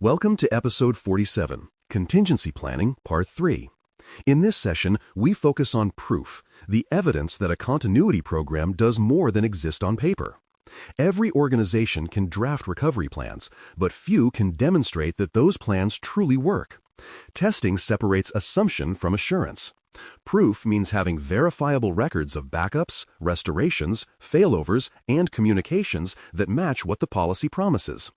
Welcome to Episode 47, Contingency Planning, Part 3. In this session, we focus on proof, the evidence that a continuity program does more than exist on paper. Every organization can draft recovery plans, but few can demonstrate that those plans truly work. Testing separates assumption from assurance. Proof means having verifiable records of backups, restorations, failovers, and communications that match what the policy promises.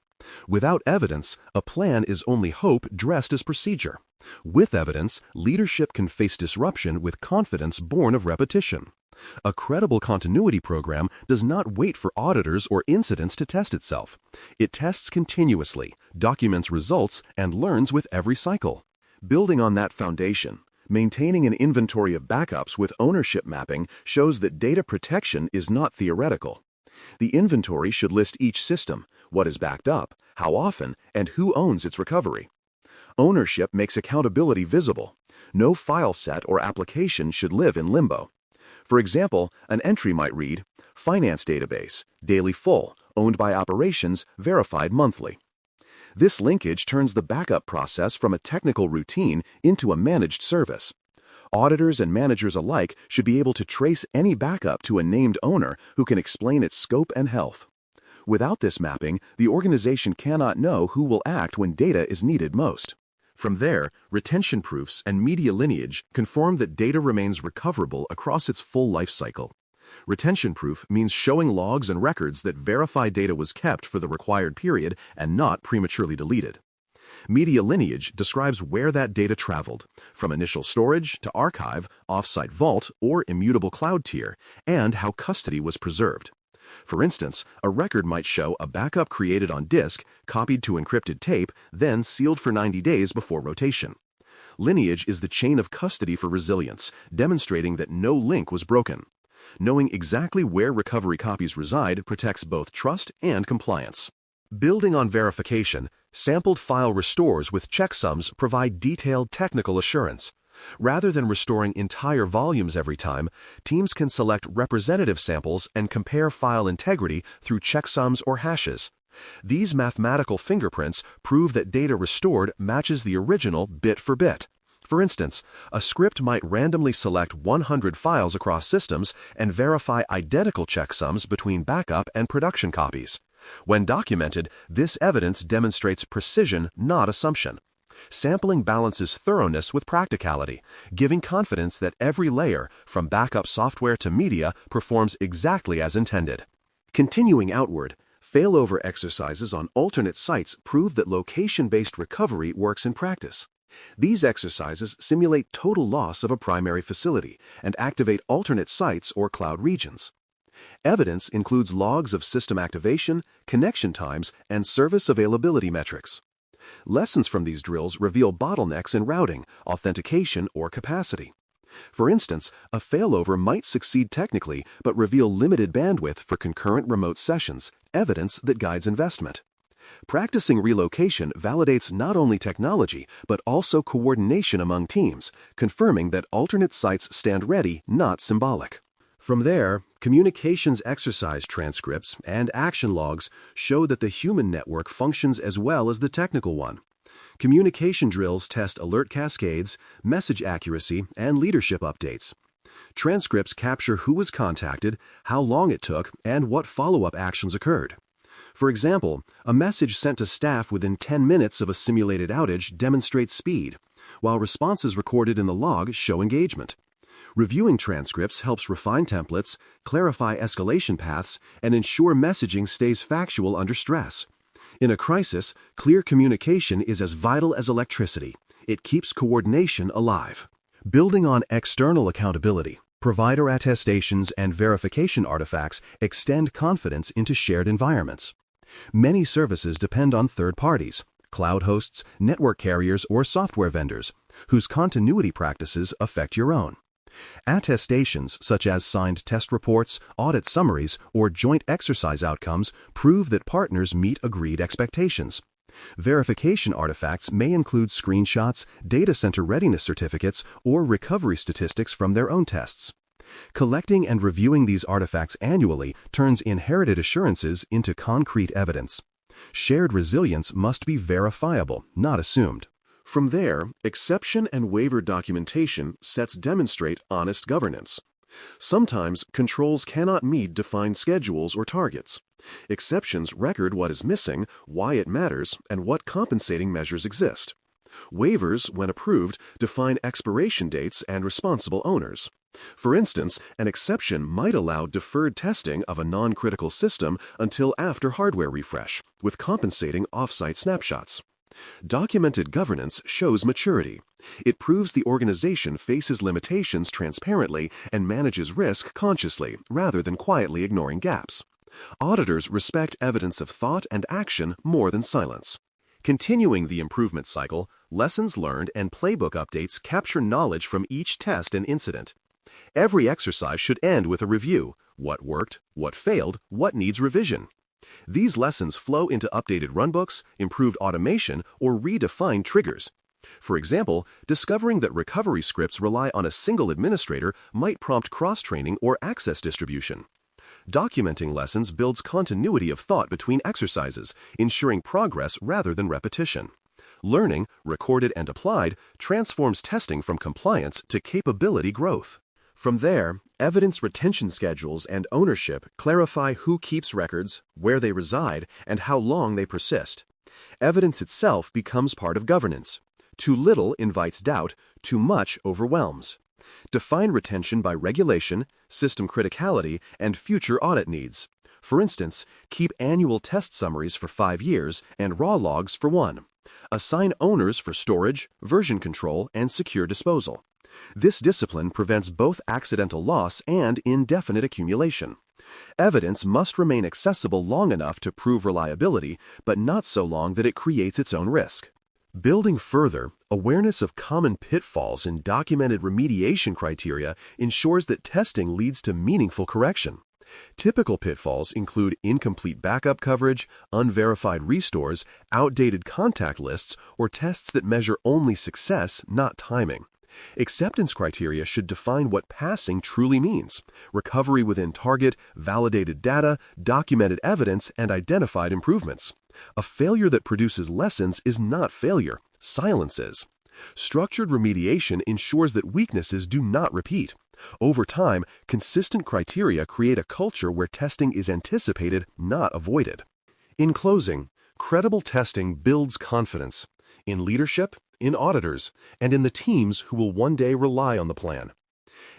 Without evidence, a plan is only hope dressed as procedure. With evidence, leadership can face disruption with confidence born of repetition. A credible continuity program does not wait for auditors or incidents to test itself. It tests continuously, documents results, and learns with every cycle. Building on that foundation, maintaining an inventory of backups with ownership mapping shows that data protection is not theoretical. The inventory should list each system, what is backed up, how often, and who owns its recovery. Ownership makes accountability visible. No file set or application should live in limbo. For example, an entry might read, Finance Database, Daily Full, owned by Operations, verified monthly. This linkage turns the backup process from a technical routine into a managed service. Auditors and managers alike should be able to trace any backup to a named owner who can explain its scope and health. Without this mapping, the organization cannot know who will act when data is needed most. From there, retention proofs and media lineage confirm that data remains recoverable across its full life cycle. Retention proof means showing logs and records that verify data was kept for the required period and not prematurely deleted. Media lineage describes where that data traveled, from initial storage to archive, offsite vault, or immutable cloud tier, and how custody was preserved. For instance, a record might show a backup created on disk, copied to encrypted tape, then sealed for 90 days before rotation. Lineage is the chain of custody for resilience, demonstrating that no link was broken. Knowing exactly where recovery copies reside protects both trust and compliance. Building on verification, sampled file restores with checksums provide detailed technical assurance. Rather than restoring entire volumes every time, teams can select representative samples and compare file integrity through checksums or hashes. These mathematical fingerprints prove that data restored matches the original bit for bit. For instance, a script might randomly select 100 files across systems and verify identical checksums between backup and production copies. When documented, this evidence demonstrates precision, not assumption. Sampling balances thoroughness with practicality, giving confidence that every layer, from backup software to media, performs exactly as intended. Continuing outward, failover exercises on alternate sites prove that location-based recovery works in practice. These exercises simulate total loss of a primary facility and activate alternate sites or cloud regions. Evidence includes logs of system activation, connection times, and service availability metrics. Lessons from these drills reveal bottlenecks in routing, authentication, or capacity. For instance, a failover might succeed technically but reveal limited bandwidth for concurrent remote sessions, evidence that guides investment. Practicing relocation validates not only technology but also coordination among teams, confirming that alternate sites stand ready, not symbolic. From there, communications exercise transcripts and action logs show that the human network functions as well as the technical one. Communication drills test alert cascades, message accuracy, and leadership updates. Transcripts capture who was contacted, how long it took, and what follow-up actions occurred. For example, a message sent to staff within 10 minutes of a simulated outage demonstrates speed, while responses recorded in the log show engagement. Reviewing transcripts helps refine templates, clarify escalation paths, and ensure messaging stays factual under stress. In a crisis, clear communication is as vital as electricity. It keeps coordination alive. Building on external accountability, provider attestations and verification artifacts extend confidence into shared environments. Many services depend on third parties, cloud hosts, network carriers, or software vendors, whose continuity practices affect your own. Attestations such as signed test reports, audit summaries, or joint exercise outcomes prove that partners meet agreed expectations. Verification artifacts may include screenshots, data center readiness certificates, or recovery statistics from their own tests. Collecting and reviewing these artifacts annually turns inherited assurances into concrete evidence. Shared resilience must be verifiable, not assumed. From there, exception and waiver documentation sets demonstrate honest governance. Sometimes controls cannot meet defined schedules or targets. Exceptions record what is missing, why it matters, and what compensating measures exist. Waivers, when approved, define expiration dates and responsible owners. For instance, an exception might allow deferred testing of a non-critical system until after hardware refresh, with compensating off-site snapshots. Documented governance shows maturity. It proves the organization faces limitations transparently and manages risk consciously, rather than quietly ignoring gaps. Auditors respect evidence of thought and action more than silence. Continuing the improvement cycle, lessons learned and playbook updates capture knowledge from each test and incident. Every exercise should end with a review: what worked, what failed, what needs revision. These lessons flow into updated runbooks, improved automation, or redefined triggers. For example, discovering that recovery scripts rely on a single administrator might prompt cross-training or access distribution. Documenting lessons builds continuity of thought between exercises, ensuring progress rather than repetition. Learning, recorded and applied, transforms testing from compliance to capability growth. From there, evidence retention schedules and ownership clarify who keeps records, where they reside, and how long they persist. Evidence itself becomes part of governance. Too little invites doubt, too much overwhelms. Define retention by regulation, system criticality, and future audit needs. For instance, keep annual test summaries for 5 years and raw logs for 1. Assign owners for storage, version control, and secure disposal. This discipline prevents both accidental loss and indefinite accumulation. Evidence must remain accessible long enough to prove reliability, but not so long that it creates its own risk. Building further, awareness of common pitfalls and documented remediation criteria ensures that testing leads to meaningful correction. Typical pitfalls include incomplete backup coverage, unverified restores, outdated contact lists, or tests that measure only success, not timing. Acceptance criteria should define what passing truly means: recovery within target, validated data, documented evidence, and identified improvements. A failure that produces lessons is not failure, silence is. Structured remediation ensures that weaknesses do not repeat. Over time, consistent criteria create a culture where testing is anticipated, not avoided. In closing, credible testing builds confidence in leadership, in auditors, and in the teams who will one day rely on the plan.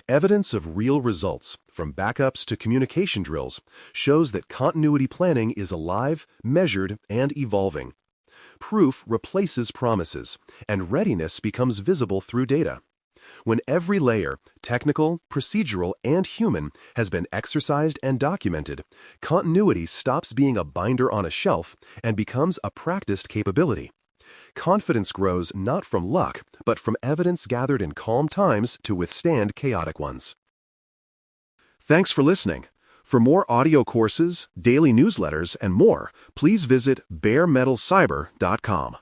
Evidence of real results, from backups to communication drills, shows that continuity planning is alive, measured, and evolving. Proof replaces promises, and readiness becomes visible through data. When every layer, technical, procedural, and human, has been exercised and documented, continuity stops being a binder on a shelf and becomes a practiced capability. Confidence grows not from luck, but from evidence gathered in calm times to withstand chaotic ones. Thanks for listening. For more audio courses, daily newsletters, and more, please visit DailyCyber.News.